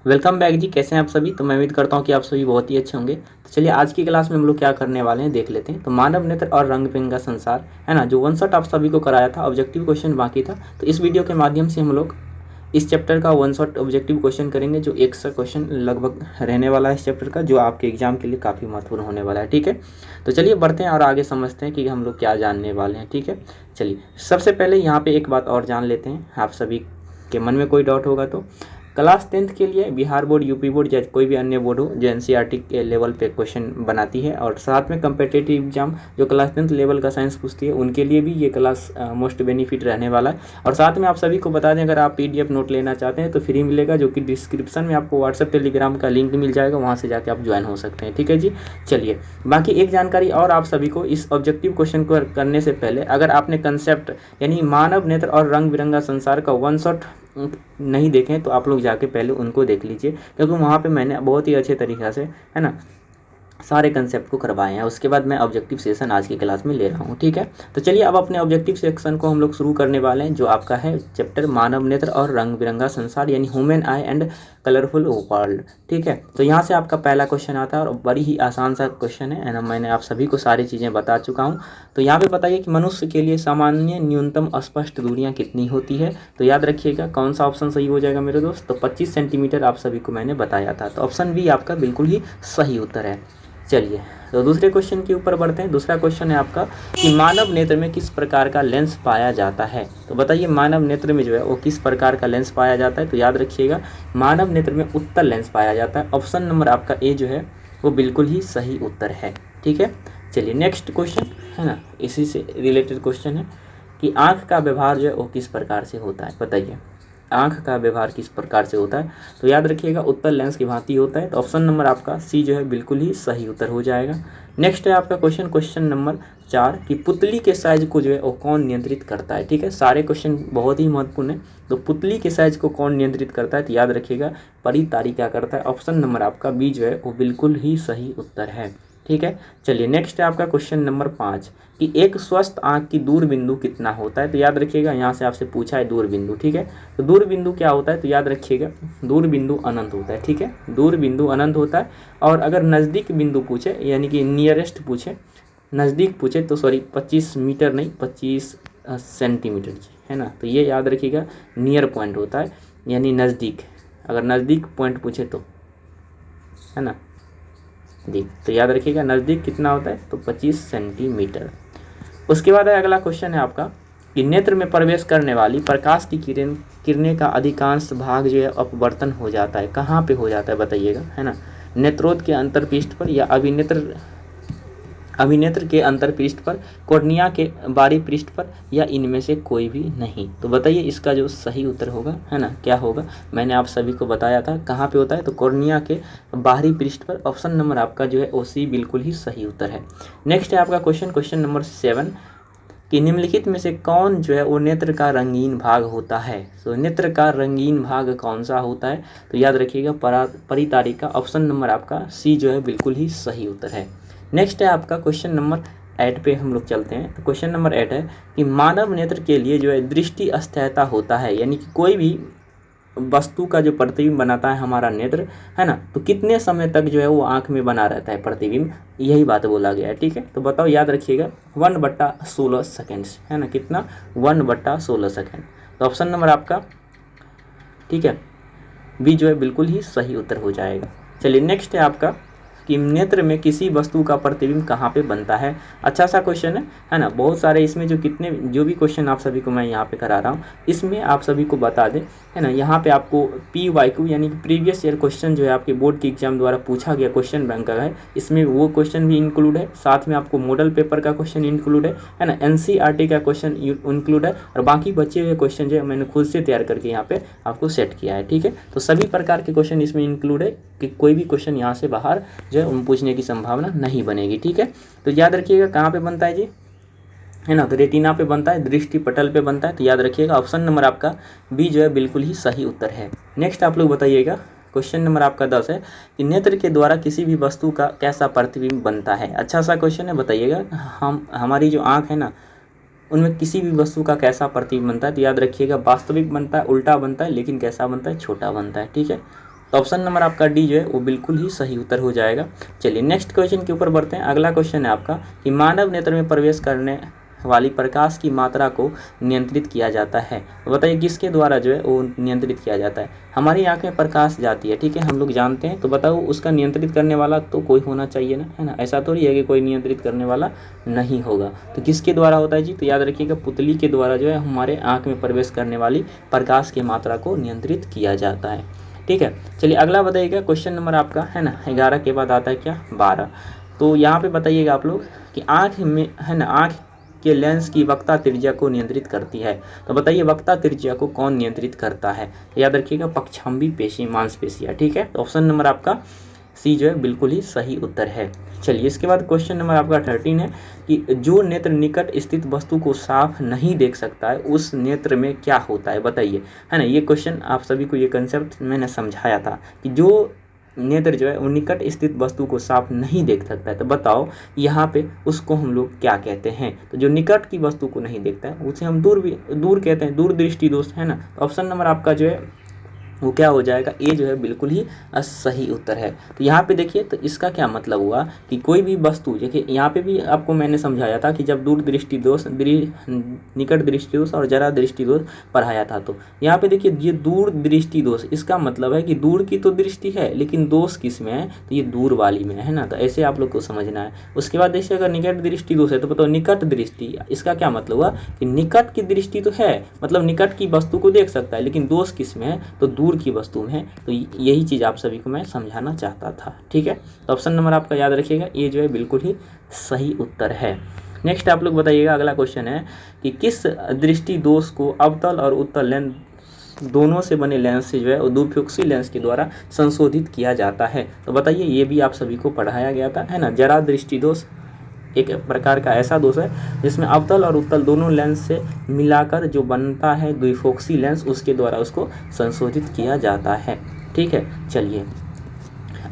Welcome back जी। कैसे हैं आप सभी? तो मैं उम्मीद करता हूं कि आप सभी बहुत ही अच्छे होंगे। तो चलिए आज की क्लास में हम लोग क्या करने वाले हैं देख लेते हैं। तो मानव नेत्र और रंग बिरंगा संसार है ना, जो वन शॉट आप सभी को कराया था, ऑब्जेक्टिव क्वेश्चन बाकी था। तो इस वीडियो के माध्यम से हम लोग इस चैप्टर का वन शॉट ऑब्जेक्टिव क्वेश्चन करेंगे, जो 100 क्वेश्चन लगभग रहने वाला है इस चैप्टर का, जो आपके एग्जाम के लिए काफ़ी महत्वपूर्ण होने वाला है। ठीक है, तो चलिए बढ़ते हैं और आगे समझते हैं कि हम लोग क्या जानने वाले हैं। ठीक है, चलिए सबसे पहले यहाँ पे एक बात और जान लेते हैं। आप सभी के मन में कोई डाउट होगा तो क्लास 10th के लिए बिहार बोर्ड, यूपी बोर्ड या कोई भी अन्य बोर्ड हो जो एनसीईआरटी के लेवल पे क्वेश्चन बनाती है, और साथ में कम्पिटिटिव एग्जाम जो क्लास 10th लेवल का साइंस पूछती है, उनके लिए भी ये क्लास मोस्ट बेनिफिट रहने वाला है। और साथ में आप सभी को बता दें, अगर आप पीडीएफ नोट लेना चाहते हैं तो फ्री मिलेगा, जो कि डिस्क्रिप्शन में आपको व्हाट्सएप टेलीग्राम का लिंक मिल जाएगा, वहाँ से जाकर आप ज्वाइन हो सकते हैं। ठीक है जी, चलिए बाकी एक जानकारी और आप सभी को, इस ऑब्जेक्टिव क्वेश्चन को करने से पहले अगर आपने कंसेप्ट यानी मानव नेत्र और रंग बिरंगा संसार का वन शॉट नहीं देखें तो आप लोग जाके पहले उनको देख लीजिए, क्योंकि वहाँ पे मैंने बहुत ही अच्छे तरीक़े से है ना सारे कंसेप्ट को करवाए हैं। उसके बाद मैं ऑब्जेक्टिव सेशन आज की क्लास में ले रहा हूँ। ठीक है, तो चलिए अब अपने ऑब्जेक्टिव सेक्शन को हम लोग शुरू करने वाले हैं, जो आपका है चैप्टर मानव नेत्र और रंग बिरंगा संसार, यानी human I and colourful world. ठीक है, तो यहाँ से आपका पहला क्वेश्चन आता है और बड़ी ही आसान सा क्वेश्चन है ना। मैंने आप सभी को सारी चीज़ें बता चुका हूँ। तो यहाँ पे बताइए कि मनुष्य के लिए सामान्य न्यूनतम स्पष्ट दूरियाँ कितनी होती है। तो याद रखिएगा कौन सा ऑप्शन सही हो जाएगा मेरे दोस्त। तो 25 सेंटीमीटर आप सभी को मैंने बताया था, तो ऑप्शन बी आपका बिल्कुल ही सही उत्तर है। चलिए तो दूसरे क्वेश्चन के ऊपर बढ़ते हैं। दूसरा क्वेश्चन है आपका कि मानव नेत्र में किस प्रकार का लेंस पाया जाता है। तो बताइए मानव नेत्र में जो है वो किस प्रकार का लेंस पाया जाता है। तो याद रखिएगा मानव नेत्र में उत्तल लेंस पाया जाता है। ऑप्शन नंबर आपका ए जो है वो बिल्कुल ही सही उत्तर है। ठीक है, चलिए नेक्स्ट क्वेश्चन है ना, इसी से रिलेटेड क्वेश्चन है कि आँख का व्यवहार जो है वो किस प्रकार से होता है। बताइए आँख का व्यवहार किस प्रकार से होता है। तो याद रखिएगा उत्तल लेंस की भांति होता है। तो ऑप्शन नंबर आपका सी जो है बिल्कुल ही सही उत्तर हो जाएगा। नेक्स्ट है आपका क्वेश्चन नंबर 4 कि पुतली के साइज को जो है वो कौन नियंत्रित करता है। ठीक है, सारे क्वेश्चन बहुत ही महत्वपूर्ण है। तो पुतली के साइज को कौन नियंत्रित करता है, तो याद रखिएगा परितारी क्या करता है। ऑप्शन नंबर आपका बी जो है वो बिल्कुल ही सही उत्तर है। ठीक है, चलिए नेक्स्ट है आपका क्वेश्चन नंबर 5 कि एक स्वस्थ आँख की दूर बिंदु कितना होता है। तो याद रखिएगा यहाँ से आपसे पूछा है दूर बिंदु। ठीक है, तो दूर बिंदु क्या होता है, तो याद रखिएगा दूर बिंदु अनंत होता है। ठीक है, दूर बिंदु अनंत होता है। और अगर नज़दीक बिंदु पूछे यानी कि नियरेस्ट पूछे, नज़दीक पूछे तो सॉरी 25 मीटर नहीं 25 सेंटीमीटर है ना। तो ये याद रखिएगा नियर पॉइंट होता है, यानी नज़दीक। अगर नज़दीक पॉइंट पूछे तो है ना जी, तो याद रखिएगा नज़दीक कितना होता है, तो 25 सेंटीमीटर। उसके बाद अगला क्वेश्चन है आपका कि नेत्र में प्रवेश करने वाली प्रकाश की किरणें का अधिकांश भाग जो है अपवर्तन हो जाता है। कहाँ पे हो जाता है बताइएगा, है ना। नेत्रोद के अंतरपृष्ठ पर या अभिनेत्र के अंतरपृष्ठ पर, कॉर्निया के बाहरी पृष्ठ पर, या इनमें से कोई भी नहीं। तो बताइए इसका जो सही उत्तर होगा है ना क्या होगा। मैंने आप सभी को बताया था कहाँ पे होता है, तो कॉर्निया के बाहरी पृष्ठ पर। ऑप्शन नंबर आपका जो है ओ सी बिल्कुल ही सही उत्तर है। नेक्स्ट है आपका क्वेश्चन नंबर 7 कि निम्नलिखित में से कौन जो है वो नेत्र का रंगीन भाग होता है। तो नेत्र का रंगीन भाग कौन सा होता है, तो याद रखिएगा परितारिका। ऑप्शन नंबर आपका सी जो है बिल्कुल ही सही उत्तर है। नेक्स्ट है आपका क्वेश्चन नंबर 8 पे हम लोग चलते हैं। तो क्वेश्चन नंबर 8 है कि मानव नेत्र के लिए जो है दृष्टि अस्थायीता होता है, यानी कि कोई भी वस्तु का जो प्रतिबिंब बनाता है हमारा नेत्र है ना, तो कितने समय तक जो है वो आँख में बना रहता है प्रतिबिंब, यही बात बोला गया है। ठीक है, तो बताओ याद रखिएगा 1/16 सेकेंड्स है ना, कितना 1/16 सेकेंड। तो ऑप्शन नंबर आपका ठीक है बी जो है बिल्कुल ही सही उत्तर हो जाएगा। चलिए नेक्स्ट है आपका कि नेत्र में किसी वस्तु का प्रतिबिंब कहाँ पे बनता है। अच्छा सा क्वेश्चन है ना। बहुत सारे इसमें जो भी क्वेश्चन आप सभी को मैं यहाँ पे करा रहा हूँ, इसमें आप सभी को बता दें है ना, यहाँ पे आपको PYQ यानी कि प्रीवियस ईयर क्वेश्चन जो है आपके बोर्ड की एग्जाम द्वारा पूछा गया क्वेश्चन बैंक का है, इसमें वो क्वेश्चन भी इंक्लूड है। साथ में आपको मॉडल पेपर का क्वेश्चन इंक्लूड है ना, NCERT का क्वेश्चन इंक्लूड है, और बाकी बचे हुए क्वेश्चन जो है मैंने खुद से तैयार करके यहाँ पे आपको सेट किया है। ठीक है, तो सभी प्रकार के क्वेश्चन इसमें इंक्लूड है कि कोई भी क्वेश्चन यहाँ से बाहर जो है उन पूछने की संभावना नहीं बनेगी। ठीक है, तो याद रखिएगा कहाँ पे बनता है जी, है ना, तो रेटिना पे बनता है, दृष्टि पटल पे बनता है। तो याद रखिएगा ऑप्शन नंबर आपका बी जो है बिल्कुल ही सही उत्तर है। नेक्स्ट आप लोग बताइएगा क्वेश्चन नंबर आपका 10 है कि नेत्र के द्वारा किसी भी वस्तु का कैसा प्रतिबिंब बनता है। अच्छा सा क्वेश्चन है, बताइएगा हमारी जो आँख है ना उनमें किसी भी वस्तु का कैसा प्रतिबिंब बनता है। तो याद रखिएगा वास्तविक बनता है, उल्टा बनता है, लेकिन कैसा बनता है, छोटा बनता है। ठीक है, तो ऑप्शन नंबर आपका डी जो है वो बिल्कुल ही सही उत्तर हो जाएगा। चलिए नेक्स्ट क्वेश्चन के ऊपर बढ़ते हैं। अगला क्वेश्चन है आपका कि मानव नेत्र में प्रवेश करने वाली प्रकाश की मात्रा को नियंत्रित किया जाता है। तो बताइए किसके द्वारा जो है वो नियंत्रित किया जाता है। हमारी आँख में प्रकाश जाती है, ठीक है, हम लोग जानते हैं। तो बताओ उसका नियंत्रित करने वाला तो कोई होना चाहिए ना, है ना। ऐसा थोड़ी है कि कोई नियंत्रित करने वाला नहीं होगा। तो किसके द्वारा होता है जी, तो याद रखिएगा पुतली के द्वारा जो है हमारे आँख में प्रवेश करने वाली प्रकाश की मात्रा को नियंत्रित किया जाता है, ठीक है। चलिए अगला बताइएगा क्वेश्चन नंबर आपका है ना 11 के बाद आता है क्या 12। तो यहाँ पे बताइएगा आप लोग कि आँख में है ना, आँख के लेंस की वक्ता त्रिज्या को नियंत्रित करती है। तो बताइए वक्ता त्रिज्या को कौन नियंत्रित करता है। तो याद रखिएगा पक्षाम्बी पेशी मांसपेशियाँ, ठीक है। तो ऑप्शन नंबर आपका सी जो है बिल्कुल ही सही उत्तर है। चलिए इसके बाद क्वेश्चन नंबर आपका 13 है कि जो नेत्र निकट स्थित वस्तु को साफ नहीं देख सकता है उस नेत्र में क्या होता है, बताइए, है ना। ये क्वेश्चन आप सभी को ये कंसेप्ट मैंने समझाया था कि जो नेत्र जो है वो निकट स्थित वस्तु को साफ नहीं देख सकता है। तो बताओ यहाँ पे उसको हम लोग क्या कहते हैं। तो जो निकट की वस्तु को नहीं देखता है उसे हम दूर कहते हैं, दूर दृष्टि दोष, है ना। ऑप्शन नंबर आपका जो है वो क्या हो जाएगा, ए जो है बिल्कुल ही सही उत्तर है। तो यहाँ पे देखिए तो इसका क्या मतलब हुआ कि कोई भी वस्तु, देखिए यहाँ पे भी आपको मैंने समझाया था कि जब दूर दृष्टि दोष, निकट दृष्टि दोष और जरा दृष्टि दोष पढ़ाया था। तो यहाँ पे देखिए ये दूर दृष्टि दोष, इसका मतलब है कि दूर की तो दृष्टि है लेकिन दोष किस में है, तो ये दूर वाली में है ना। तो ऐसे आप लोग को समझना है। उसके बाद देखिए अगर निकट दृष्टि दोष है तो बताओ निकट दृष्टि, इसका क्या मतलब हुआ कि निकट की दृष्टि तो है, मतलब निकट की वस्तु को देख सकता है, लेकिन दोष किस में है, तो दूर की वस्तु में है। तो यही चीज़ आप सभी को मैं समझाना चाहता था, ठीक है। तो ऑप्शन नंबर आपका याद रखिएगा ये जो है बिल्कुल ही सही उत्तर है। नेक्स्ट आप लोग बताइएगा अगला क्वेश्चन है कि किस दृष्टि दोष को अवतल और उत्तल लेंस दोनों से बने लेंस से जो है दुफोक्सी लेंस के द्वारा संशोधित किया जाता है। तो बताइए ये भी आप सभी को पढ़ाया गया था, है ना। जरा दृष्टि दोष एक प्रकार का ऐसा दोष है जिसमें अवतल और उत्तल दोनों लेंस से मिलाकर जो बनता है द्विफोक्सी लेंस, उसके द्वारा उसको संशोधित किया जाता है, ठीक है। चलिए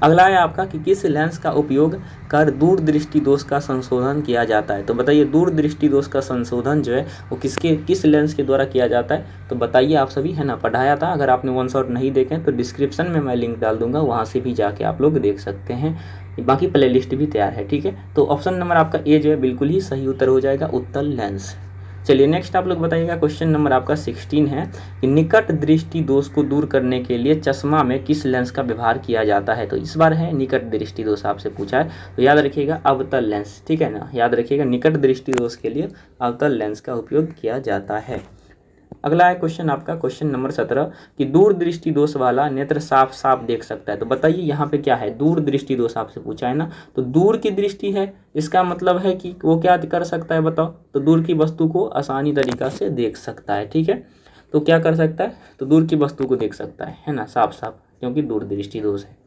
अगला है आपका कि किस लेंस का उपयोग कर दूर दृष्टि दोष का संशोधन किया जाता है। तो बताइए दूर दृष्टि दोष का संशोधन जो है वो किस लेंस के द्वारा किया जाता है। तो बताइए आप सभी, है ना, पढ़ाया था। अगर आपने वन शॉट नहीं देखें तो डिस्क्रिप्शन में मैं लिंक डाल दूंगा, वहाँ से भी जाके आप लोग देख सकते हैं। बाकी प्लेलिस्ट भी तैयार है, ठीक है। तो ऑप्शन नंबर आपका ए जो है बिल्कुल ही सही उत्तर हो जाएगा, उत्तल लेंस। चलिए नेक्स्ट आप लोग बताइएगा क्वेश्चन नंबर आपका 16 है कि निकट दृष्टि दोष को दूर करने के लिए चश्मा में किस लेंस का व्यवहार किया जाता है। तो इस बार है निकट दृष्टि दोष आपसे पूछा है, तो याद रखिएगा अवतल लेंस, ठीक है ना। याद रखिएगा निकट दृष्टि दोष के लिए अवतल लेंस का उपयोग किया जाता है। अगला है क्वेश्चन आपका क्वेश्चन नंबर 17 कि दूर दृष्टि दोष वाला नेत्र साफ साफ देख सकता है। तो बताइए यहाँ पे क्या है, दूर दृष्टि दोष आपसे पूछा है ना। तो दूर की दृष्टि है, इसका मतलब है कि वो क्या कर सकता है, बताओ। तो दूर की वस्तु को आसानी तरीका से देख सकता है, ठीक है। तो क्या कर सकता है, तो दूर की वस्तु को देख सकता है ना, साफ साफ, क्योंकि दूर दृष्टि दोष है।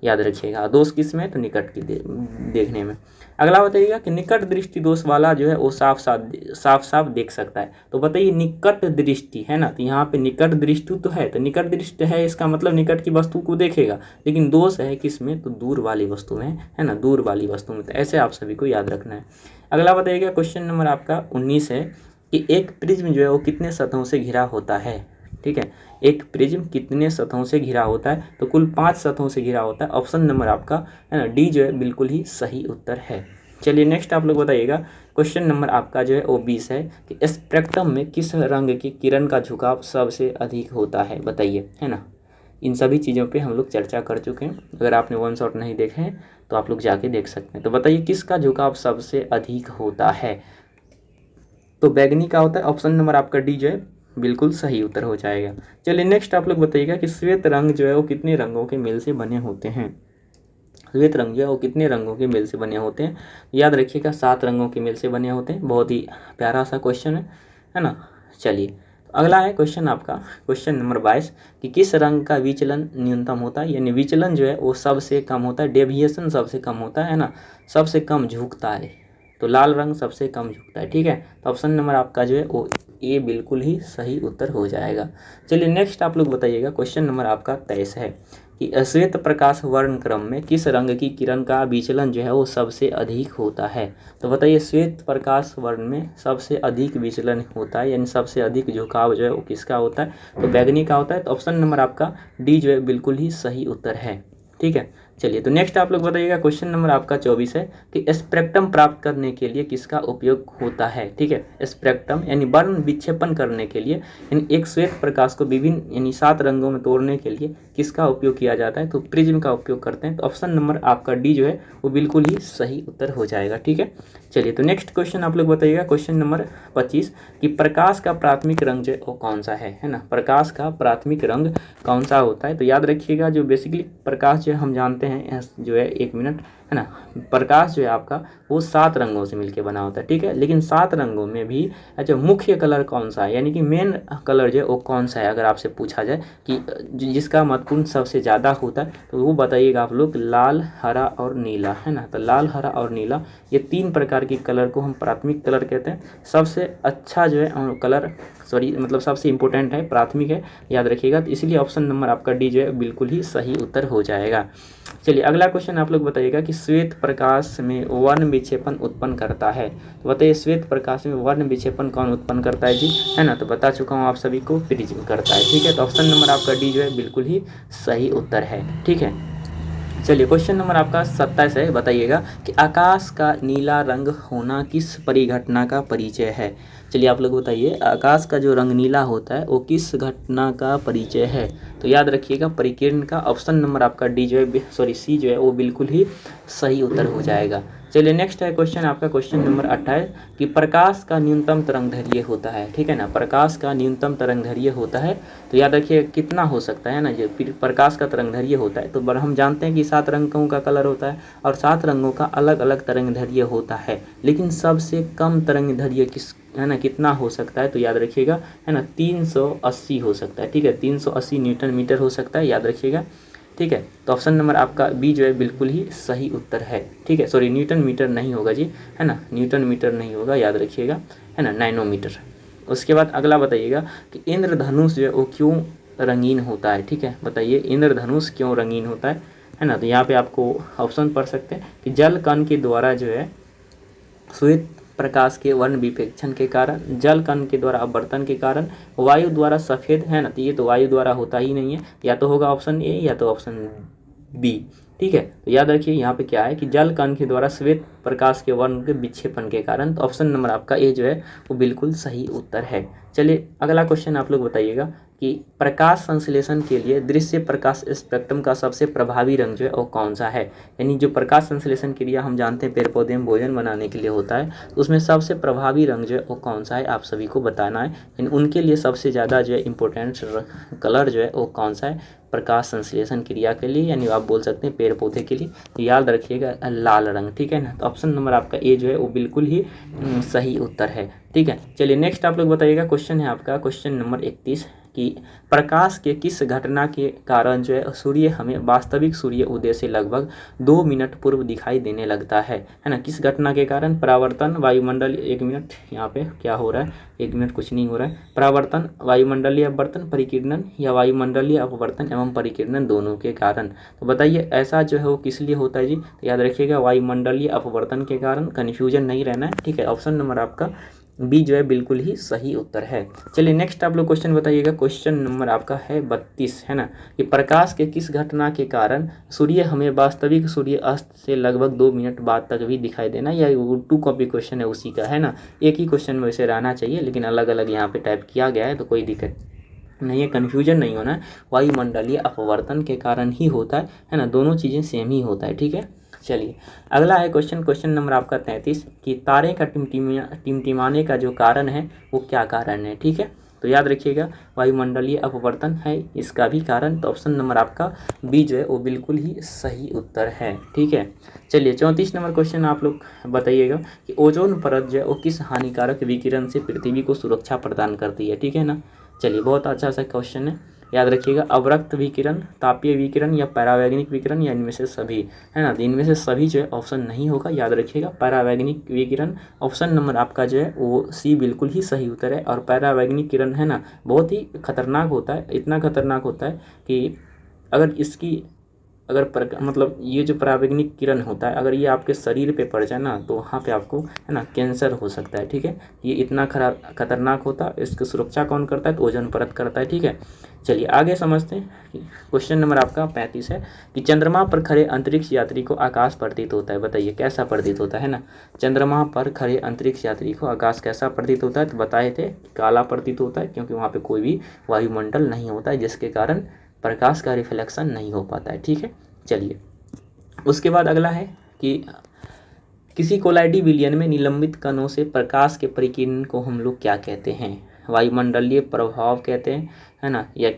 याद रखिएगा दोष किस में, तो निकट की देखने में। अगला बताइएगा कि निकट दृष्टि दोष वाला जो है वो साफ साफ देख सकता है। तो बताइए निकट दृष्टि है ना, तो यहाँ पे निकट दृष्टि तो है, तो निकट दृष्टि है इसका मतलब निकट की वस्तु को देखेगा, लेकिन दोष है किस में, तो दूर वाली वस्तु में, है ना, दूर वाली वस्तु में। तो ऐसे आप सभी को याद रखना है। अगला बताइएगा क्वेश्चन नंबर आपका 19 है कि एक प्रिज्म जो है वो कितने सतहों से घिरा होता है, ठीक है। एक प्रिज्म कितने सतहों से घिरा होता है, तो कुल 5 सतहों से घिरा होता है। ऑप्शन नंबर आपका है ना डी जो है बिल्कुल ही सही उत्तर है। चलिए नेक्स्ट आप लोग बताइएगा क्वेश्चन नंबर आपका जो है वो 20 है कि स्पेक्ट्रम में किस रंग की किरण का झुकाव सबसे अधिक होता है, बताइए, है ना। इन सभी चीज़ों पे हम लोग चर्चा कर चुके हैं। अगर आपने वन शॉट नहीं देखे हैं तो आप लोग जाके देख सकते हैं। तो बताइए किसका झुकाव सबसे अधिक होता है, तो बैगनी का होता है। ऑप्शन नंबर आपका डी जो है बिल्कुल सही उत्तर हो जाएगा। चलिए नेक्स्ट आप लोग बताइएगा कि श्वेत रंग जो है वो कितने रंगों के मेल से बने होते हैं। श्वेत रंग जो है वो कितने रंगों के मेल से बने होते हैं, याद रखिएगा 7 रंगों के मेल से बने होते हैं। बहुत ही प्यारा सा क्वेश्चन है ना। चलिए अगला है क्वेश्चन आपका क्वेश्चन नंबर 22 कि किस रंग का विचलन न्यूनतम होता है, यानी विचलन जो है वो सबसे कम होता है, डेविएशन सबसे कम होता है ना, सबसे कम झुकता है। तो लाल रंग सबसे कम झुकता है, ठीक है। तो ऑप्शन नंबर आपका जो है वो ये बिल्कुल ही सही उत्तर हो जाएगा। चलिए नेक्स्ट आप लोग बताइएगा क्वेश्चन नंबर आपका 23 है कि श्वेत प्रकाश वर्णक्रम में किस रंग की किरण का विचलन जो है वो सबसे अधिक होता है। तो बताइए श्वेत प्रकाश वर्ण में सबसे अधिक विचलन होता है, यानी सबसे अधिक झुकाव जो है वो किसका होता है, तो बैंगनी का होता है। तो ऑप्शन नंबर आपका डी जो है बिल्कुल ही सही उत्तर है। ठीक है, चलिए तो नेक्स्ट आप लोग बताइएगा क्वेश्चन नंबर आपका 24 है कि स्पेक्ट्रम प्राप्त करने के लिए किसका उपयोग होता है। ठीक है, स्पेक्ट्रम यानी वर्ण विक्षेपण करने के लिए, यानी एक श्वेत प्रकाश को विभिन्न यानी 7 रंगों में तोड़ने के लिए किसका उपयोग किया जाता है, तो प्रिज्म का उपयोग करते हैं। तो ऑप्शन नंबर आपका डी जो है वो बिल्कुल ही सही उत्तर हो जाएगा। ठीक है, चलिए तो नेक्स्ट क्वेश्चन आप लोग बताइएगा क्वेश्चन नंबर 25 कि प्रकाश का प्राथमिक रंग जो है वो कौन सा है ना। प्रकाश का प्राथमिक रंग कौन सा होता है, तो याद रखिएगा जो बेसिकली प्रकाश जो हम जानते हैं जो है 1 मिनट है ना, प्रकाश जो है आपका वो 7 रंगों से मिलके बना होता है। ठीक है, लेकिन 7 रंगों में भी जो मुख्य कलर कौन सा है, यानी कि मेन कलर जो है वो कौन सा है, अगर आपसे पूछा जाए कि जिसका महत्वपूर्ण सबसे ज़्यादा होता है, तो वो बताइएगा आप लोग लाल, हरा और नीला है ना। तो लाल, हरा और नीला ये 3 प्रकार के कलर को हम प्राथमिक कलर कहते हैं। सबसे अच्छा जो है कलर मतलब सबसे इंपॉर्टेंट है, प्राथमिक है, याद रखिएगा। तो इसलिए ऑप्शन नंबर आपका डी जो है बिल्कुल ही सही उत्तर हो जाएगा। चलिए अगला क्वेश्चन आप लोग बताइएगा कि श्वेत प्रकाश में वर्ण विक्षेपण उत्पन्न करता है। तो बताइए श्वेत प्रकाश में वर्ण विक्षेपण कौन उत्पन्न करता है जी, है ना। तो बता चुका हूँ आप सभी को, प्रिज्म करता है। ठीक है, तो ऑप्शन नंबर आपका डी जो है बिल्कुल ही सही उत्तर है। ठीक है, चलिए क्वेश्चन नंबर आपका 27 है, बताइएगा कि आकाश का नीला रंग होना किस परिघटना का परिचय है। चलिए आप लोग बताइए आकाश का जो रंग नीला होता है वो किस घटना का परिचय है। तो याद रखिएगा परिकिरण का। ऑप्शन नंबर आपका डी जो है सी जो है वो बिल्कुल ही सही उत्तर हो जाएगा। चलिए नेक्स्ट है क्वेश्चन आपका क्वेश्चन नंबर 28 कि प्रकाश का न्यूनतम तरंगदैर्घ्य होता है। ठीक है ना, प्रकाश का न्यूनतम तरंगदैर्घ्य होता है। तो याद रखिए कितना हो सकता है ना, जो प्रकाश का तरंगदैर्घ्य होता है, तो हम जानते हैं कि 7 रंगों का कलर होता है और 7 रंगों का अलग अलग तरंगदैर्घ्य होता है, लेकिन सबसे कम तरंगदैर्घ्य किस है ना कितना हो सकता है, तो याद रखिएगा है ना 380 हो सकता है। ठीक है, 380 न्यूटन मीटर हो सकता है, याद रखिएगा। ठीक है, तो ऑप्शन नंबर आपका बी जो है बिल्कुल ही सही उत्तर है। ठीक है, सॉरी न्यूटन मीटर नहीं होगा जी, है ना, न्यूटन मीटर नहीं होगा, याद रखिएगा, है ना, नैनोमीटर। उसके बाद अगला बताइएगा कि इंद्रधनुष जो है वो क्यों रंगीन होता है। ठीक है, बताइए इंद्रधनुष क्यों रंगीन होता है ना। तो यहाँ पे आपको ऑप्शन पढ़ सकते हैं कि जल कण के द्वारा जो है श्वेत प्रकाश के वर्ण विपेक्षण के कारण, जल कण के द्वारा अपवर्तन के कारण, वायु द्वारा सफ़ेद, है ना। तो ये तो वायु द्वारा होता ही नहीं है, या तो होगा ऑप्शन ए या तो ऑप्शन बी। ठीक है, तो याद रखिए यहाँ पे क्या है कि जल कण के द्वारा श्वेत प्रकाश के वर्ण के विक्षेपण के कारण। तो ऑप्शन नंबर आपका ए जो है वो बिल्कुल सही उत्तर है। चलिए अगला क्वेश्चन आप लोग बताइएगा कि प्रकाश संश्लेषण के लिए दृश्य प्रकाश स्पेक्ट्रम का सबसे प्रभावी रंग जो है वो कौन सा है। यानी जो प्रकाश संश्लेषण क्रिया हम जानते हैं पेड़ पौधे में भोजन बनाने के लिए होता है, तो उसमें सबसे प्रभावी रंग जो है वो कौन सा है, आप सभी को बताना है। यानी उनके लिए सबसे ज़्यादा जो है इम्पोर्टेंट कलर जो है वो कौन सा है प्रकाश संश्लेषण क्रिया के लिए, यानी आप बोल सकते हैं पेड़ पौधे के लिए। तो याद रखिएगा लाल रंग। ठीक है ना, तो ऑप्शन नंबर आपका ए जो है वो बिल्कुल ही सही उत्तर है। ठीक है, चलिए नेक्स्ट आप लोग बताइएगा क्वेश्चन है आपका क्वेश्चन नंबर 31 कि प्रकाश के किस घटना के कारण जो है सूर्य हमें वास्तविक सूर्य उदय से लगभग 2 मिनट पूर्व दिखाई देने लगता है ना। किस घटना के कारण, परावर्तन, वायुमंडल, 1 मिनट यहाँ पे क्या हो रहा है, 1 मिनट कुछ नहीं हो रहा है, परावर्तन, वायुमंडलीय अपवर्तन, परिकिरणन, या वायुमंडलीय अपवर्तन एवं परिकिरणन दोनों के कारण। तो बताइए ऐसा जो है वो किस लिए होता है जी। तो याद रखिएगा वायुमंडलीय अपवर्तन के कारण, कन्फ्यूजन नहीं रहना है। ठीक है, ऑप्शन नंबर आपका बी जो है बिल्कुल ही सही उत्तर है। चलिए नेक्स्ट आप लोग क्वेश्चन बताइएगा क्वेश्चन नंबर आपका है 32 है ना, कि प्रकाश के किस घटना के कारण सूर्य हमें वास्तविक सूर्य अस्त से लगभग 2 मिनट बाद तक भी दिखाई देना। या 2 कॉपी क्वेश्चन है उसी का, है ना, एक ही क्वेश्चन में वैसे रहना चाहिए लेकिन अलग अलग यहाँ पे टाइप किया गया है, तो कोई दिक्कत नहीं है, कन्फ्यूजन नहीं होना है। वायुमंडलीय अपवर्तन के कारण ही होता है ना, दोनों चीज़ें सेम ही होता है। ठीक है, चलिए अगला है क्वेश्चन नंबर आपका 33 कि तारे का टिमटिमाने का जो कारण है वो क्या कारण है। ठीक है, तो याद रखिएगा वायुमंडलीय अपवर्तन है इसका भी कारण। तो ऑप्शन नंबर आपका बी जो है वो बिल्कुल ही सही उत्तर है। ठीक है, चलिए 34 नंबर क्वेश्चन आप लोग बताइएगा कि ओजोन परत जो है वो किस हानिकारक विकिरण से पृथ्वी को सुरक्षा प्रदान करती है। ठीक है ना, चलिए बहुत अच्छा सा क्वेश्चन है, याद रखिएगा अवरक्त विकिरण, तापीय विकिरण या पैरावैगनिक विकिरण, या इनमें से सभी, है ना। इनमें से सभी जो है ऑप्शन नहीं होगा, याद रखिएगा पैरावैगनिक विकिरण। ऑप्शन नंबर आपका जो है वो सी बिल्कुल ही सही उत्तर है। और पैरावैगनिक किरण है ना बहुत ही खतरनाक होता है, इतना खतरनाक होता है कि अगर इसकी मतलब ये जो पराबैंगनी किरण होता है, अगर ये आपके शरीर पे पड़ जाए ना तो वहाँ पे आपको है ना कैंसर हो सकता है। ठीक है, ये इतना खतरनाक होता है। इसकी सुरक्षा कौन करता है? तो ओजोन परत करता है। ठीक है, चलिए आगे समझते हैं। क्वेश्चन नंबर आपका 35 है कि चंद्रमा पर खड़े अंतरिक्ष यात्री को आकाश प्रतीत होता है। बताइए कैसा प्रतीत होता है ना? चंद्रमा पर खड़े अंतरिक्ष यात्री को आकाश कैसा प्रतीत होता है? तो बताए थे काला प्रतीत होता है, क्योंकि वहाँ पे कोई भी वायुमंडल नहीं होता है, जिसके कारण प्रकाश का रिफ्लेक्शन नहीं हो पाता है। ठीक है, चलिए उसके बाद अगला है कि किसी कोलाइडी विलयन में निलंबित कणों से प्रकाश के परिकिरण को हम लोग क्या कहते हैं? वायुमंडलीय प्रभाव कहते हैं, है ना, या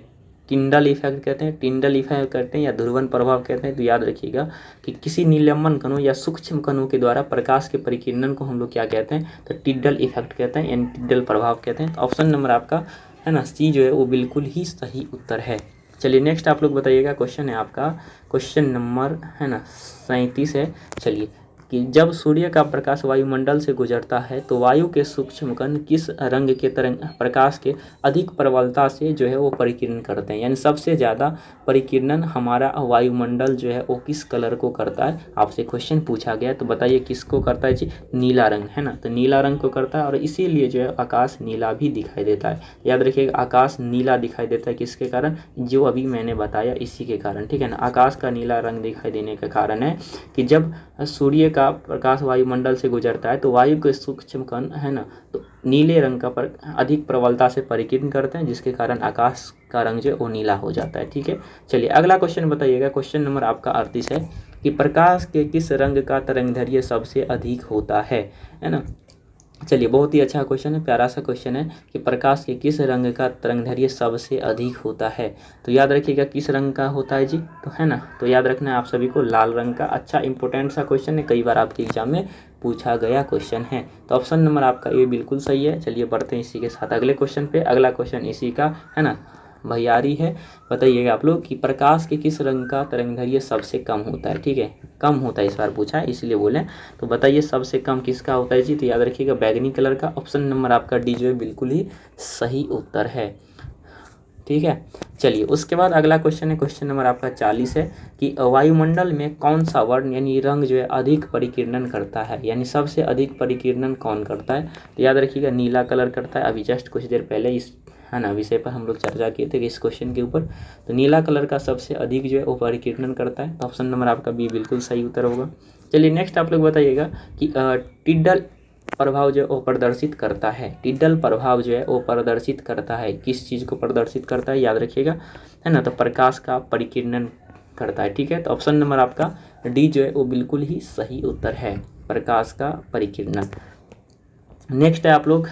टिंडल इफेक्ट कहते हैं, टिंडल इफेक्ट कहते हैं, या ध्रुवन प्रभाव कहते हैं। तो याद रखिएगा कि किसी निलंबन कणों या सूक्ष्म कणों के द्वारा प्रकाश के परिकिरण को हम लोग क्या कहते हैं? तो टिंडल इफेक्ट कहते हैं, यानी टिंडल प्रभाव कहते हैं। तो ऑप्शन नंबर आपका है ना सी जो है वो बिल्कुल ही सही उत्तर है। चलिए नेक्स्ट आप लोग बताइएगा। क्वेश्चन है आपका क्वेश्चन नंबर है ना 37 है। चलिए कि जब सूर्य का प्रकाश वायुमंडल से गुजरता है तो वायु के सूक्ष्म कण किस रंग के तरंग प्रकाश के अधिक प्रबलता से जो है वो परिकिरण करते हैं? यानी सबसे ज़्यादा परिकिरण हमारा वायुमंडल जो है वो किस कलर को करता है? आपसे क्वेश्चन पूछा गया, तो बताइए किसको करता है जी? नीला रंग, है ना। तो नीला रंग को करता है और इसीलिए जो है आकाश नीला भी दिखाई देता है। याद रखिएगा आकाश नीला दिखाई देता है किसके कारण? जो अभी मैंने बताया इसी के कारण। ठीक है ना, आकाश का नीला रंग दिखाई देने का कारण है कि जब सूर्य का प्रकाश वायुमंडल से गुजरता है तो वायु के सूक्ष्म कण है ना तो नीले रंग का अधिक प्रबलता से परिकिरण करते हैं, जिसके कारण आकाश का रंग जो है वो नीला हो जाता है। ठीक है, चलिए अगला क्वेश्चन बताइएगा। क्वेश्चन नंबर आपका 38 है कि प्रकाश के किस रंग का तरंगदैर्घ्य सबसे अधिक होता है ना। चलिए बहुत ही अच्छा क्वेश्चन है, प्यारा सा क्वेश्चन है कि प्रकाश के किस रंग का तरंगदैर्घ्य सबसे अधिक होता है? तो याद रखिएगा किस रंग का होता है जी? तो है ना, तो याद रखना है आप सभी को लाल रंग का। अच्छा इंपॉर्टेंट सा क्वेश्चन है, कई बार आपके एग्जाम में पूछा गया क्वेश्चन है। तो ऑप्शन नंबर आपका ये बिल्कुल सही है। चलिए बढ़ते हैं इसी के साथ अगले क्वेश्चन पे। अगला क्वेश्चन इसी का है ना भैयारी है। बताइएगा आप लोग कि प्रकाश के किस रंग का तरंगदैर्घ्य सबसे कम होता है? ठीक है, कम होता है इस बार पूछा है इसलिए बोले। तो बताइए सबसे कम किसका होता है जी? तो याद रखिएगा बैगनी कलर का। ऑप्शन नंबर आपका डी जो है बिल्कुल ही सही उत्तर है। ठीक है, चलिए उसके बाद अगला क्वेश्चन है क्वेश्चन नंबर आपका 40 है कि वायुमंडल में कौन सा वर्ण यानी रंग जो है अधिक परिकिरण करता है? यानी सबसे अधिक परिकिरण कौन करता है? तो याद रखिएगा नीला कलर करता है। अभी जस्ट कुछ देर पहले इस है ना विषय पर हम लोग चर्चा किए थे कि इस क्वेश्चन के ऊपर। तो नीला कलर का सबसे अधिक जो है वो परिकिरण करता है। तो ऑप्शन नंबर आपका बी बिल्कुल सही उत्तर होगा। चलिए नेक्स्ट आप लोग बताइएगा कि टिड्डल प्रभाव जो है वो प्रदर्शित करता है। टिड्डल प्रभाव जो है वो प्रदर्शित करता है किस चीज़ को प्रदर्शित करता है? याद रखिएगा है ना, तो प्रकाश का परिकिरण करता है। ठीक है, तो ऑप्शन नंबर आपका डी जो है वो बिल्कुल ही सही उत्तर है, प्रकाश का परिकिरण। नेक्स्ट है आप लोग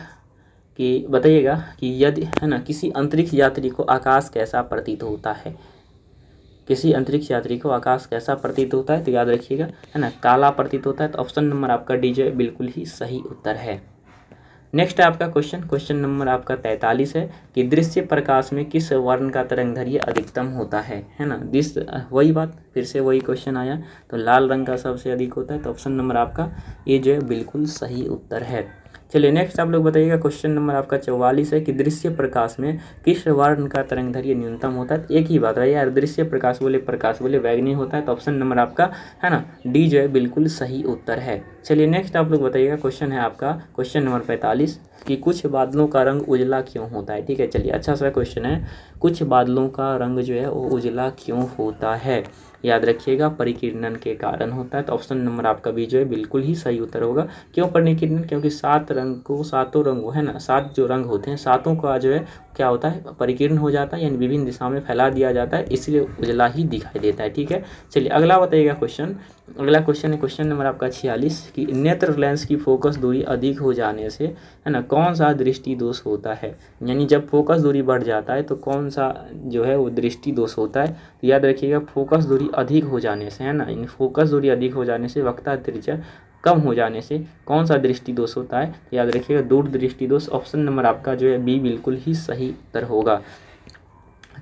कि बताइएगा कि यदि है ना किसी अंतरिक्ष यात्री को आकाश कैसा प्रतीत होता है? किसी अंतरिक्ष यात्री को आकाश कैसा प्रतीत होता है? तो याद रखिएगा है ना काला प्रतीत होता है। तो ऑप्शन नंबर आपका डी जो है बिल्कुल ही सही उत्तर है। नेक्स्ट है आपका क्वेश्चन नंबर आपका 43 है कि दृश्य प्रकाश में किस वर्ण का तरंगदैर्घ्य अधिकतम होता है ना। वही बात फिर से वही क्वेश्चन आया, तो लाल रंग का सबसे अधिक होता है। तो ऑप्शन नंबर आपका ये जो है बिल्कुल सही उत्तर है। चलिए नेक्स्ट आप लोग बताइएगा क्वेश्चन नंबर आपका 44 है कि दृश्य प्रकाश में किस वर्ण का तरंगदैर्घ्य न्यूनतम होता है? एक ही बात है यार, दृश्य प्रकाश बोले बैगनी होता है। तो ऑप्शन नंबर आपका है ना डी जो है बिल्कुल सही उत्तर है। चलिए नेक्स्ट आप लोग बताइएगा क्वेश्चन है आपका क्वेश्चन नंबर 45 कि कुछ बादलों का रंग उजला क्यों होता है? ठीक है, चलिए अच्छा सा क्वेश्चन है, कुछ बादलों का रंग जो है वो उजला क्यों होता है? याद रखिएगा परिकिरण के कारण होता है। तो ऑप्शन नंबर आपका भी जो है बिल्कुल ही सही उत्तर होगा। क्यों परिकिरण? क्योंकि सातों रंगों है ना, 7 जो रंग होते हैं सातों का जो है क्या होता है परिकिरण हो जाता है, यानी विभिन्न दिशाओं में फैला दिया जाता है, इसलिए उजला ही दिखाई देता है। ठीक है, चलिए अगला बताइएगा क्वेश्चन। अगला क्वेश्चन है क्वेश्चन नंबर आपका 46 कि नेत्र लेंस की फोकस दूरी अधिक हो जाने से है ना कौन सा दृष्टि दोष होता है? यानी जब फोकस दूरी बढ़ जाता है तो कौन सा जो है वो दृष्टि दोष होता है? तो याद रखिएगा फोकस दूरी अधिक हो जाने से है ना, यानी फोकस दूरी अधिक हो जाने से वक्ता त्रिज्या कम हो जाने से कौन सा दृष्टि दोष होता है? तो याद रखिएगा दूर दृष्टि दोष। ऑप्शन नंबर आपका जो है बी बिल्कुल ही सही उत्तर होगा।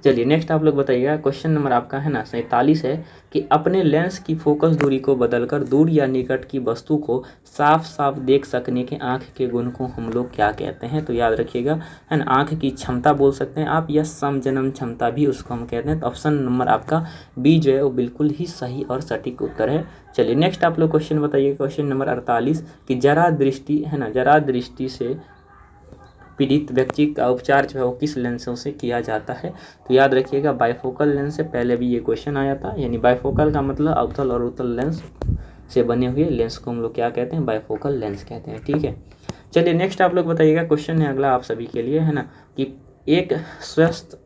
चलिए नेक्स्ट आप लोग बताइएगा, क्वेश्चन नंबर आपका है ना 47 है कि अपने लेंस की फोकस दूरी को बदलकर दूर या निकट की वस्तु को साफ साफ देख सकने के आँख के गुण को हम लोग क्या कहते हैं? तो याद रखिएगा, है ना, आँख की क्षमता बोल सकते हैं आप, या समजनन क्षमता भी उसको हम कहते हैं। तो ऑप्शन नंबर आपका बी जो है वो बिल्कुल ही सही और सटीक उत्तर है। चलिए नेक्स्ट आप लोग क्वेश्चन बताइए, क्वेश्चन नंबर 48 कि जरा दृष्टि, है ना, जरा दृष्टि से पीड़ित व्यक्ति का उपचार जो है वो किस लेंसों से किया जाता है? तो याद रखिएगा बाइफोकल लेंस से पहले भी ये क्वेश्चन आया था, यानी बाइफोकल का मतलब अवतल और उत्तल लेंस से बने हुए लेंस को हम लोग क्या कहते हैं? बाइफोकल लेंस कहते हैं। ठीक है, चलिए नेक्स्ट आप लोग बताइएगा, क्वेश्चन है अगला आप सभी के लिए, है ना, कि एक स्वस्थ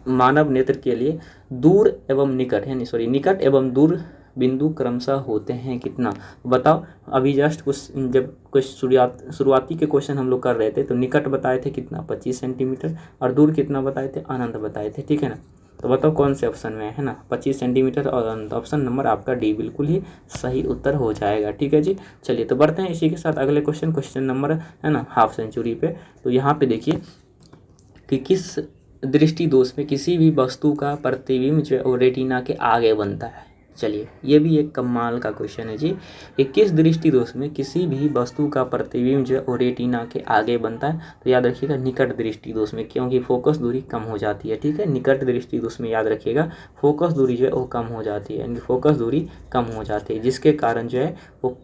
मानव नेत्र के लिए दूर एवं निकट, है सॉरी निकट एवं दूर बिंदु क्रमशः होते हैं कितना? बताओ। अभी जस्ट कुछ जब कुछ शुरुआती के क्वेश्चन हम लोग कर रहे थे तो निकट बताए थे कितना? 25 सेंटीमीटर, और दूर कितना बताए थे? अनंत बताए थे। ठीक है ना, तो बताओ कौन से ऑप्शन में है ना 25 सेंटीमीटर और अनंत? ऑप्शन नंबर आपका डी बिल्कुल ही सही उत्तर हो जाएगा। ठीक है जी, चलिए तो बढ़ते हैं इसी के साथ अगले क्वेश्चन नंबर है ना हाफ सेंचुरी पे। तो यहाँ पे देखिए कि किस दृष्टि दोष में किसी भी वस्तु का प्रतिबिंब जो है वो रेटिना के आगे बनता है? चलिए ये भी एक कमाल का क्वेश्चन है जी। 21 दृष्टि दोष में किसी भी वस्तु का प्रतिबिंब जो है वो रेटिना के आगे बनता है? तो याद रखिएगा निकट दृष्टि दोष में, क्योंकि फोकस दूरी कम हो जाती है। ठीक है, निकट दृष्टि दोष में याद रखिएगा फोकस दूरी जो है वो कम हो जाती है, यानी फोकस दूरी कम हो जाती है, जिसके कारण जो है वो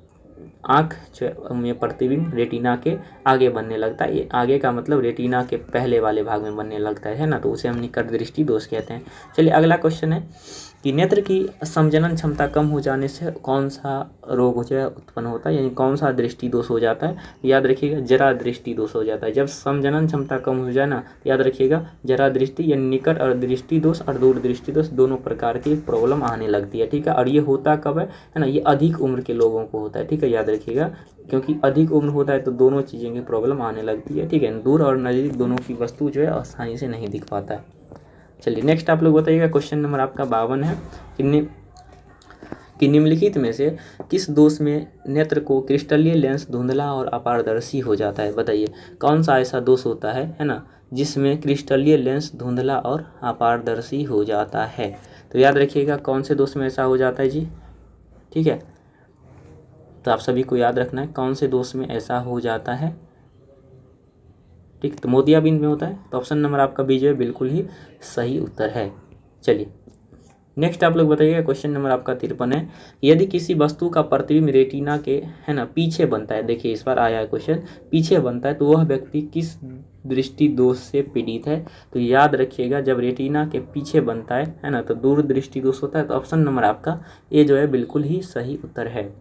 आँख जो में प्रतिबिंब रेटिना के आगे बनने लगता है। ये आगे का मतलब रेटिना के पहले वाले भाग में बनने लगता है ना, तो उसे हम निकट दृष्टि दोष कहते हैं। चलिए अगला क्वेश्चन है कि नेत्र की समजनन क्षमता कम हो जाने से कौन सा रोग जो है उत्पन्न होता है, यानी कौन सा दृष्टि दोष हो जाता है? याद रखिएगा जरा दृष्टि दोष हो जाता है। जब समजनन क्षमता कम हो जाए ना, याद रखिएगा जरा दृष्टि यानी निकट और दृष्टि दोष और दूर दृष्टि दोष दोनों प्रकार की प्रॉब्लम आने लगती है। ठीक है, और ये होता कब है ना? ये अधिक उम्र के लोगों को होता है। ठीक है, याद रखिएगा क्योंकि अधिक उम्र होता है तो दोनों चीज़ें की प्रॉब्लम आने लगती है। ठीक है, दूर और नज़दीक दोनों की वस्तु जो है आसानी से नहीं दिख पाता है। चलिए नेक्स्ट आप लोग बताइएगा, क्वेश्चन नंबर आपका 52 है कि निम्नलिखित में से किस दोष में नेत्र क्रिस्टलीय लेंस धुंधला और अपारदर्शी हो जाता है? बताइए कौन सा ऐसा दोष होता है ना, जिसमें क्रिस्टलीय लेंस धुंधला और अपारदर्शी हो जाता है? तो याद रखिएगा कौन से दोष में ऐसा हो जाता है जी। ठीक है, तो आप सभी को याद रखना है कौन से दोष में ऐसा हो जाता है। ठीक, तो मोतियाबिंद में होता है। तो ऑप्शन नंबर आपका बी जो है बिल्कुल ही सही उत्तर है। चलिए नेक्स्ट आप लोग बताइएगा, क्वेश्चन नंबर आपका 53 है, यदि किसी वस्तु का प्रतिबिंब रेटिना के है ना पीछे बनता है, देखिए इस बार आया है क्वेश्चन, पीछे बनता है तो वह व्यक्ति किस दृष्टि दोष से पीड़ित है? तो याद रखिएगा जब रेटिना के पीछे बनता है ना तो दूर दृष्टि दोष होता है। तो ऑप्शन नंबर आपका ए जो है बिल्कुल ही सही उत्तर है।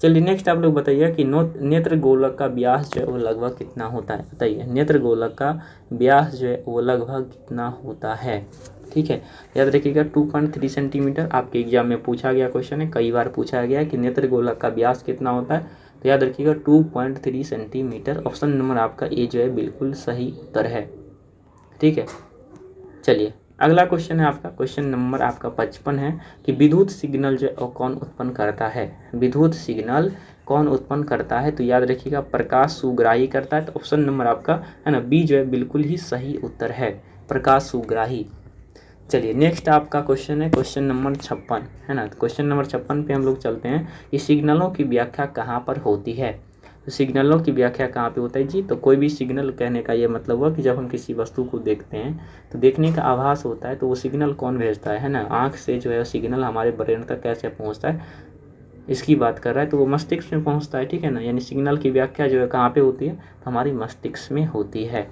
चलिए नेक्स्ट आप लोग बताइए कि नेत्र गोलक का व्यास जो है वो लगभग कितना होता है? बताइए नेत्र गोलक का व्यास जो है वो लगभग कितना होता है? ठीक है, याद रखिएगा 2.3 सेंटीमीटर आपके एग्जाम में पूछा गया क्वेश्चन है, कई बार पूछा गया है कि नेत्र गोलक का व्यास कितना होता है। तो याद रखिएगा 2.3 सेंटीमीटर। ऑप्शन नंबर आपका ए जो है बिल्कुल सही उत्तर है। ठीक है, चलिए अगला क्वेश्चन है आपका, क्वेश्चन नंबर आपका 55 है कि विद्युत सिग्नल जो है कौन उत्पन्न करता है? विद्युत सिग्नल कौन उत्पन्न करता है? तो याद रखिएगा प्रकाश सुग्राही करता है। तो ऑप्शन नंबर आपका है ना बी जो है बिल्कुल ही सही उत्तर है, प्रकाश सुग्राही। चलिए नेक्स्ट आपका क्वेश्चन है क्वेश्चन नंबर 56 है ना। तो क्वेश्चन नंबर 56 पे हम लोग चलते हैं कि सिग्नलों की व्याख्या कहाँ पर होती है? तो सिग्नलों की व्याख्या कहाँ पे होता है जी? तो कोई भी सिग्नल कहने का ये मतलब हुआ कि जब हम किसी वस्तु को देखते हैं तो देखने का आभास होता है, तो वो सिग्नल कौन भेजता है ना? आँख से जो है सिग्नल हमारे ब्रेन तक कैसे पहुँचता है इसकी बात कर रहा है, तो वो मस्तिष्क में पहुँचता है। ठीक है ना, यानी सिग्नल की व्याख्या जो है कहाँ पे होती है? तो हमारी मस्तिष्क में होती है।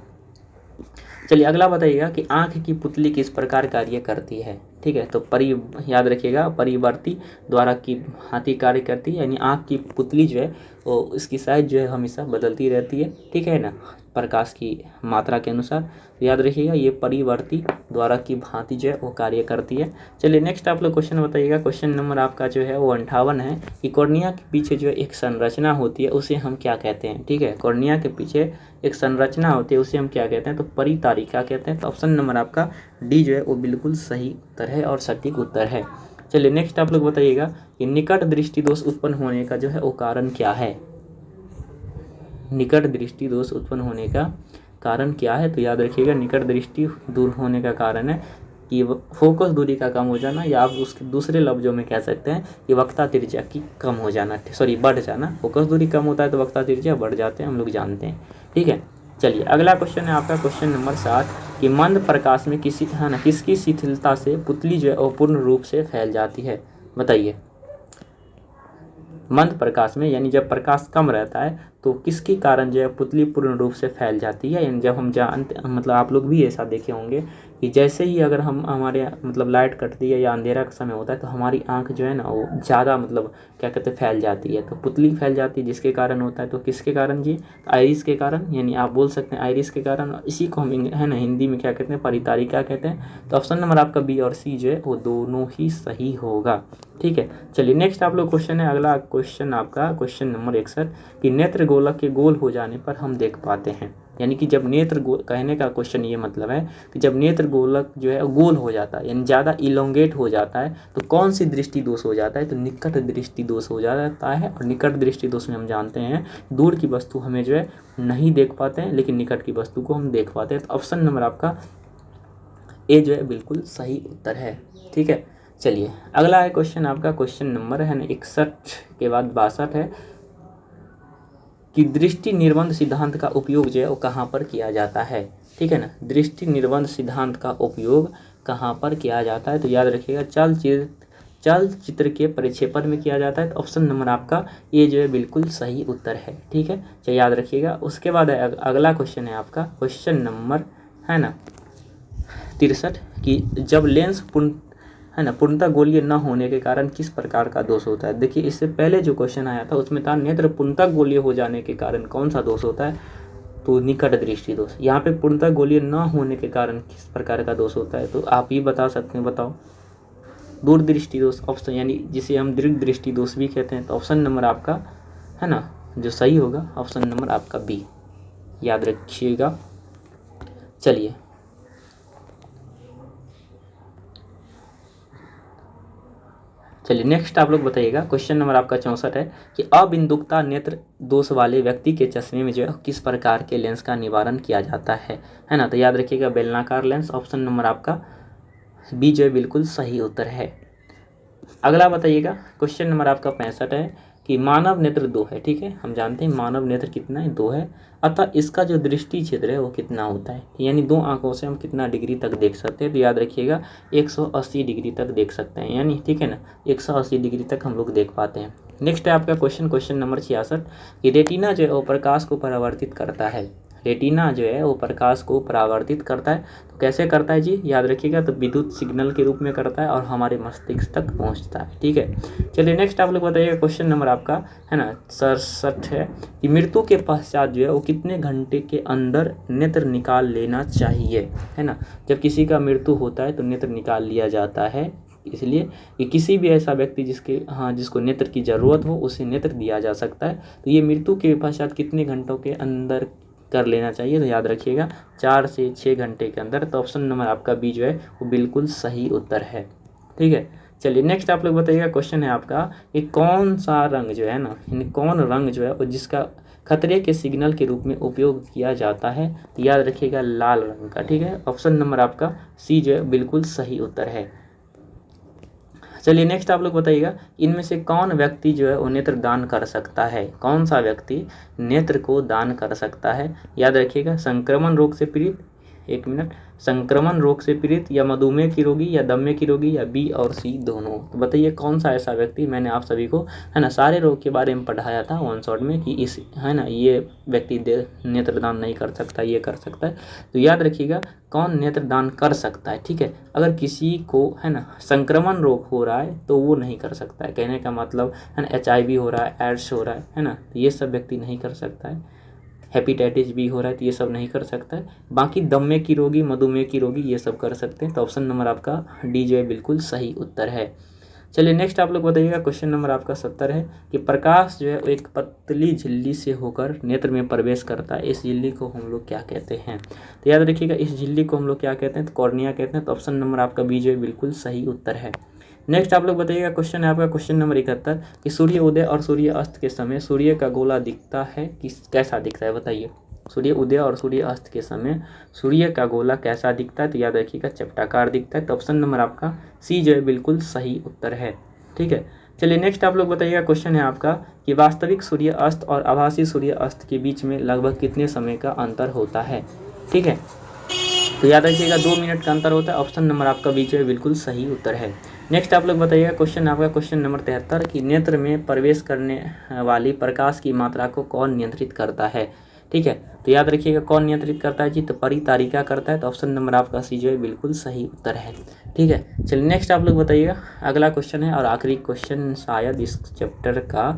चलिए अगला बताइएगा कि आँख की पुतली किस प्रकार कार्य करती है? ठीक है, तो याद रखिएगा परिवर्ती द्वारा की भांति कार्य करती है, यानी आँख की पुतली जो है वो इसकी साइज जो है हमेशा बदलती रहती है। ठीक है ना, प्रकाश की मात्रा के अनुसार। तो याद रखिएगा ये परिवर्ती द्वारा की भांति जो है वो कार्य करती है। चलिए नेक्स्ट आप लोग क्वेश्चन बताइएगा, क्वेश्चन नंबर आपका जो है वो 58 है कि कॉर्निया के पीछे जो एक संरचना होती है उसे हम क्या कहते हैं? ठीक है, कॉर्निया के पीछे एक संरचना होती है उसे हम क्या कहते हैं? तो परितारिका कहते हैं। तो ऑप्शन नंबर आपका डी जो है वो बिल्कुल सही उत्तर है और सटीक उत्तर है। चलिए नेक्स्ट आप लोग बताइएगा कि निकट दृष्टि दोष उत्पन्न होने का जो है वो कारण क्या है? निकट दृष्टि दोष उत्पन्न होने का कारण क्या है? तो याद रखिएगा निकट दृष्टि दूर होने का कारण है कि फोकस दूरी का कम हो जाना, या आप उसके दूसरे लफ्जों में कह सकते हैं कि वक्ता त्रिज्या की कम हो जाना, बढ़ जाना। फोकस दूरी कम होता है तो वक्ता त्रिज्या बढ़ जाते हैं, हम लोग जानते हैं। ठीक है, चलिए अगला क्वेश्चन है आपका क्वेश्चन नंबर 7 कि मंद प्रकाश में किसकी शिथिलता से पुतली जो है वो पूर्ण रूप से फैल जाती है, बताइए। मंद प्रकाश में यानी जब प्रकाश कम रहता है तो किसके कारण जो है पुतली पूर्ण रूप से फैल जाती है। यानी जब हम जानते मतलब आप लोग भी ऐसा देखे होंगे कि जैसे ही अगर हम हमारे मतलब लाइट कटती है या अंधेरा का समय होता है तो हमारी आंख जो है ना वो ज़्यादा मतलब क्या कहते हैं फैल जाती है, तो पुतली फैल जाती है। जिसके कारण होता है तो किसके कारण जी, आइरिस के कारण, यानी आप बोल सकते हैं आइरिस के कारण। इसी को हम है ना हिंदी में क्या कहते हैं, परितारिका कहते हैं। तो ऑप्शन नंबर आपका बी और सी जो है वो दोनों ही सही होगा। ठीक है, चलिए नेक्स्ट आप लोग क्वेश्चन है, अगला क्वेश्चन आपका क्वेश्चन नंबर 61 कि नेत्र गोलक के गोल हो जाने पर हम देख पाते हैं। यानी कि जब नेत्र कहने का क्वेश्चन ये मतलब है कि जब नेत्र गोलक जो है गोल हो जाता है यानी ज़्यादा इलोंगेट हो जाता है तो कौन सी दृष्टि दोष हो जाता है, तो निकट दृष्टि दोष हो जाता है। और निकट दृष्टि दोष में हम जानते हैं दूर की वस्तु हमें जो है नहीं देख पाते हैं लेकिन निकट की वस्तु को हम देख पाते हैं। तो ऑप्शन नंबर आपका ए जो है बिल्कुल सही उत्तर है। ठीक है, चलिए अगला है क्वेश्चन आपका क्वेश्चन नंबर है ना 61 के बाद 62 है कि दृष्टि निर्बंध सिद्धांत का उपयोग जो है वो कहाँ पर किया जाता है। ठीक है ना, दृष्टि निर्बंध सिद्धांत का उपयोग कहाँ पर किया जाता है, तो याद रखिएगा चलचित्र के परिक्षेपण में किया जाता है। तो ऑप्शन नंबर आपका ये जो है बिल्कुल सही उत्तर है। ठीक है, चलिए याद रखिएगा। उसके बाद अगला क्वेश्चन है आपका क्वेश्चन नंबर है ना 63 कि जब लेंस पूर्णतः गोलीय न होने के कारण किस प्रकार का दोष होता है। देखिए इससे पहले जो क्वेश्चन आया था उसमें था नेत्र पूर्णतः गोलीय हो जाने के कारण कौन सा दोष होता है, तो निकट दृष्टि दोष। यहाँ पे पूर्णतः गोलीय न होने के कारण किस प्रकार का दोष होता है, तो आप ही बता सकते हैं, बताओ। दूरदृष्टि दोष ऑप्शन, यानी जिसे हम दीर्घ दृष्टि दोष भी कहते हैं। तो ऑप्शन नंबर आपका है ना जो सही होगा ऑप्शन नंबर आपका बी, याद रखिएगा। चलिए नेक्स्ट आप लोग बताइएगा क्वेश्चन नंबर आपका 64 है कि अबिंदुकता नेत्र दोष वाले व्यक्ति के चश्मे में जो है किस प्रकार के लेंस का निवारण किया जाता है ना। तो याद रखिएगा बेलनाकार लेंस, ऑप्शन नंबर आपका बी जो है बिल्कुल सही उत्तर है। अगला बताइएगा क्वेश्चन नंबर आपका 65 है कि मानव नेत्र 2 है। ठीक है, हम जानते हैं मानव नेत्र कितना है, 2 है। अतः इसका जो दृष्टि क्षेत्र है वो कितना होता है, यानी 2 आंखों से हम कितना डिग्री तक देख सकते हैं, तो याद रखिएगा 180 डिग्री तक देख सकते हैं, यानी ठीक है ना 180 डिग्री तक हम लोग देख पाते हैं। नेक्स्ट है आपका क्वेश्चन नंबर 66 कि रेटिना जो है वो प्रकाश को परावर्तित करता है। रेटिना जो है वो प्रकाश को परावर्तित करता है, तो कैसे करता है जी, याद रखिएगा। तो विद्युत सिग्नल के रूप में करता है और हमारे मस्तिष्क तक पहुंचता है। ठीक है, चलिए नेक्स्ट आप लोग बताइएगा क्वेश्चन नंबर आपका है ना 67 है कि मृत्यु के पश्चात जो है वो कितने घंटे के अंदर नेत्र निकाल लेना चाहिए, है ना। जब किसी का मृत्यु होता है तो नेत्र निकाल लिया जाता है, इसलिए कि किसी भी ऐसा व्यक्ति जिसको नेत्र की ज़रूरत हो उसे नेत्र दिया जा सकता है। तो ये मृत्यु के पश्चात कितने घंटों के अंदर कर लेना चाहिए, तो याद रखिएगा 4 से 6 घंटे के अंदर। तो ऑप्शन नंबर आपका बी जो है वो बिल्कुल सही उत्तर है। ठीक है, चलिए नेक्स्ट आप लोग बताइएगा क्वेश्चन है आपका कि कौन सा रंग जो है ना, कौन रंग जो है वो जिसका खतरे के सिग्नल के रूप में उपयोग किया जाता है, तो याद रखिएगा लाल रंग का। ठीक है, ऑप्शन नंबर आपका सी जो है बिल्कुल सही उत्तर है। चलिए नेक्स्ट आप लोग बताइएगा इनमें से कौन व्यक्ति जो है वो नेत्र दान कर सकता है, कौन सा व्यक्ति नेत्र को दान कर सकता है। याद रखिएगा संक्रमण रोग से पीड़ित, एक मिनट, संक्रमण रोग से पीड़ित या मधुमेह की रोगी या दम्य की रोगी या बी और सी दोनों। तो बताइए कौन सा ऐसा व्यक्ति, मैंने आप सभी को है ना सारे रोग के बारे में पढ़ाया था वन शॉट में कि इस है ना ये व्यक्ति नेत्रदान नहीं कर सकता, ये कर सकता है। तो याद रखिएगा कौन नेत्रदान कर सकता है। ठीक है, अगर किसी को है ना संक्रमण रोग हो रहा है तो वो नहीं कर सकता है, कहने का मतलब है ना HIV हो रहा है, एड्स हो रहा है ना, तो ये सब व्यक्ति नहीं कर सकता है। हेपेटाइटिस बी हो रहा है तो ये सब नहीं कर सकता है। बाकी दम्य की रोगी, मधुमेह की रोगी ये सब कर सकते हैं। तो ऑप्शन नंबर आपका डी जो है बिल्कुल सही उत्तर है। चलिए नेक्स्ट आप लोग बताइएगा क्वेश्चन नंबर आपका 70 है कि प्रकाश जो है एक पतली झिल्ली से होकर नेत्र में प्रवेश करता है, इस झिल्ली को हम लोग क्या कहते हैं। तो याद रखिएगा इस झिल्ली को हम लोग क्या कहते हैं, तो कॉर्निया कहते हैं। तो ऑप्शन नंबर आपका बी जो है बिल्कुल सही उत्तर है। नेक्स्ट आप लोग बताइएगा क्वेश्चन है आपका क्वेश्चन नंबर 71 कि सूर्य उदय और सूर्य अस्त के समय सूर्य का गोला दिखता है कि कैसा दिखता है, बताइए। सूर्य उदय और सूर्य अस्त के समय सूर्य का गोला कैसा दिखता है? तो याद रखिएगा चपटाकार दिखता है। तो ऑप्शन नंबर आपका सी जो है बिल्कुल सही उत्तर है। ठीक है, चलिए नेक्स्ट आप लोग बताइएगा। क्वेश्चन है आपका कि वास्तविक सूर्य अस्त और आभासी सूर्य अस्त के बीच में लगभग कितने समय का अंतर होता है? ठीक है, तो याद रखिएगा 2 मिनट का अंतर होता है। ऑप्शन नंबर आपका बी जो है बिल्कुल सही उत्तर है। नेक्स्ट आप लोग बताइएगा। क्वेश्चन आपका क्वेश्चन नंबर 73 कि नेत्र में प्रवेश करने वाली प्रकाश की मात्रा को कौन नियंत्रित करता है? ठीक है, तो याद रखिएगा कौन नियंत्रित करता है जी? तो परितारिका करता है। तो ऑप्शन नंबर आपका सी जो है बिल्कुल सही उत्तर है। ठीक है, चलिए नेक्स्ट आप लोग बताइएगा। अगला क्वेश्चन है और आखिरी क्वेश्चन शायद इस चैप्टर का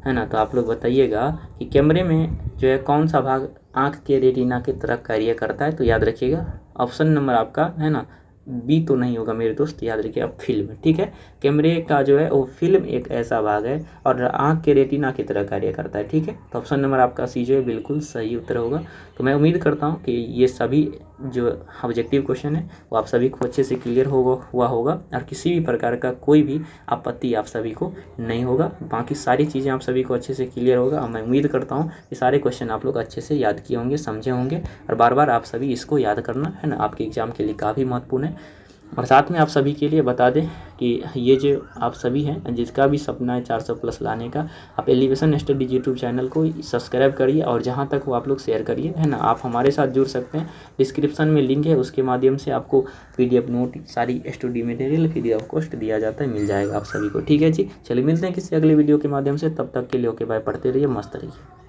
है ना। तो आप लोग बताइएगा कि कैमरे में जो है कौन सा भाग आँख के रेटिना की तरह कार्य करता है? तो याद रखिएगा ऑप्शन नंबर आपका है ना बी तो नहीं होगा मेरे दोस्त, याद रखिए अब फिल्म। ठीक है, कैमरे का जो है वो फिल्म एक ऐसा भाग है और आँख के रेटिना की तरह कार्य करता है। ठीक है, तो ऑप्शन नंबर आपका सी जो है बिल्कुल सही उत्तर होगा। तो मैं उम्मीद करता हूँ कि ये सभी जो ऑब्जेक्टिव क्वेश्चन है वो आप सभी को अच्छे से क्लियर हुआ होगा और किसी भी प्रकार का कोई भी आपत्ति आप सभी को नहीं होगा। बाकी सारी चीज़ें आप सभी को अच्छे से क्लियर होगा और मैं उम्मीद करता हूँ कि सारे क्वेश्चन आप लोग अच्छे से याद किए होंगे, समझे होंगे और बार बार आप सभी इसको याद करना है ना, आपके एग्जाम के लिए काफ़ी महत्वपूर्ण है। और साथ में आप सभी के लिए बता दें कि ये जो आप सभी हैं जिसका भी सपना है 400 प्लस लाने का, आप एलिवेशन स्टडी यूट्यूब चैनल को सब्सक्राइब करिए और जहाँ तक हो आप लोग शेयर करिए, है ना। आप हमारे साथ जुड़ सकते हैं, डिस्क्रिप्शन में लिंक है, उसके माध्यम से आपको PDF नोट सारी study material free of cost दिया जाता है, मिल जाएगा आप सभी को। ठीक है जी, चलिए मिलते हैं किसी अगले वीडियो के माध्यम से, तब तक के लिए ओके बाय, पढ़ते रहिए, मस्त रहिए।